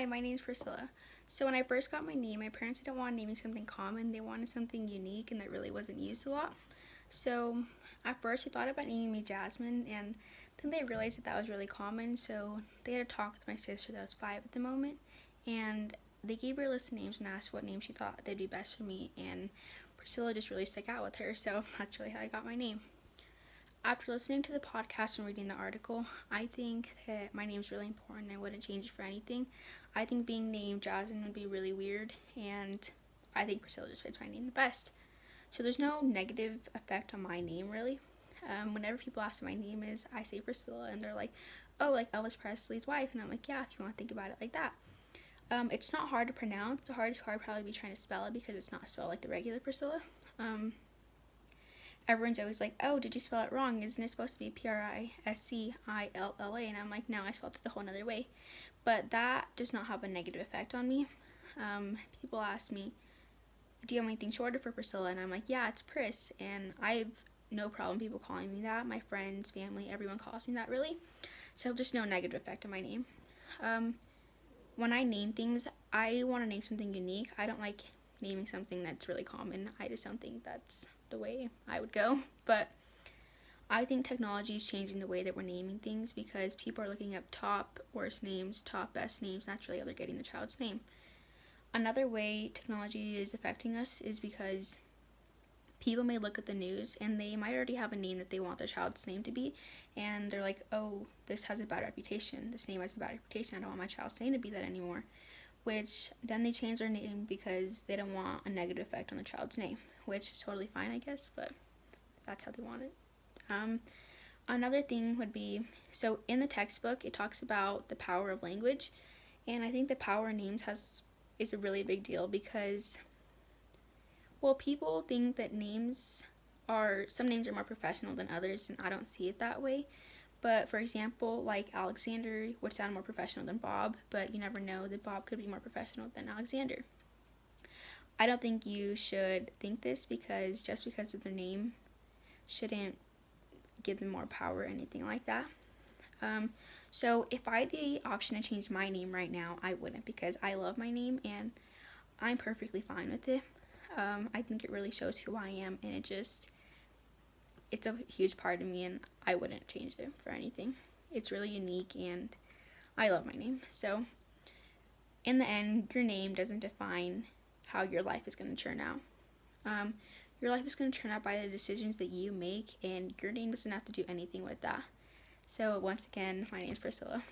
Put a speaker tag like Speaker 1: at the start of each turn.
Speaker 1: Hi, my name's Priscilla. So when I first got my name, my parents didn't want to name me something common. They wanted something unique and that really wasn't used a lot. So at first they thought about naming me Jasmine, and then they realized that that was really common. So they had a talk with my sister that was 5 at the moment, and they gave her a list of names and asked what name she thought they'd be best for me, and Priscilla just really stuck out with her, so that's really how I got my name. After listening to the podcast and reading the article, I think that my name's really important and I wouldn't change it for anything. I think being named Jasmine would be really weird, and I think Priscilla just fits my name the best. So there's no negative effect on my name, really. Whenever people ask what my name is, I say Priscilla, and they're like, oh, like Elvis Presley's wife. And I'm like, yeah, if you want to think about it like that. It's not hard to pronounce. The hardest part would probably be trying to spell it because it's not spelled like the regular Priscilla. Everyone's always like, oh, did you spell it wrong? Isn't it supposed to be Priscilla? And I'm like, no, I spelled it a whole nother way. But that does not have a negative effect on me. People ask me, do you have anything shorter for Priscilla? And I'm like, yeah, it's Pris. And I have no problem people calling me that. My friends, family, everyone calls me that, really. So there's no negative effect on my name. When I name things, I want to name something unique. I don't like naming something that's really common. I just don't think that's the way I would go. But I think technology is changing the way that we're naming things because people are looking up top worst names, top best names. That's really how they're getting the child's name. Another way technology is affecting us is because people may look at the news and they might already have a name that they want their child's name to be, and they're like, oh, this has a bad reputation. This name has a bad reputation. I don't want my child's name to be that anymore. Which then they change their name because they don't want a negative effect on the child's name, which is totally fine, I guess, but that's how they want it. Another thing would be, so in the textbook it talks about the power of language, and I think the power of names is a really big deal because, well, people think that some names are more professional than others, and I don't see it that way. But for example, like Alexander would sound more professional than Bob, but you never know that Bob could be more professional than Alexander. I don't think you should think this because just because of their name shouldn't give them more power or anything like that. So if I had the option to change my name right now, I wouldn't because I love my name and I'm perfectly fine with it. I think it really shows who I am, and it's a huge part of me, and I wouldn't change it for anything. It's really unique, and I love my name. So in the end, your name doesn't define how your life is going to turn out. Your life is going to turn out by the decisions that you make, and your name doesn't have to do anything with that. So once again, my name is Priscilla.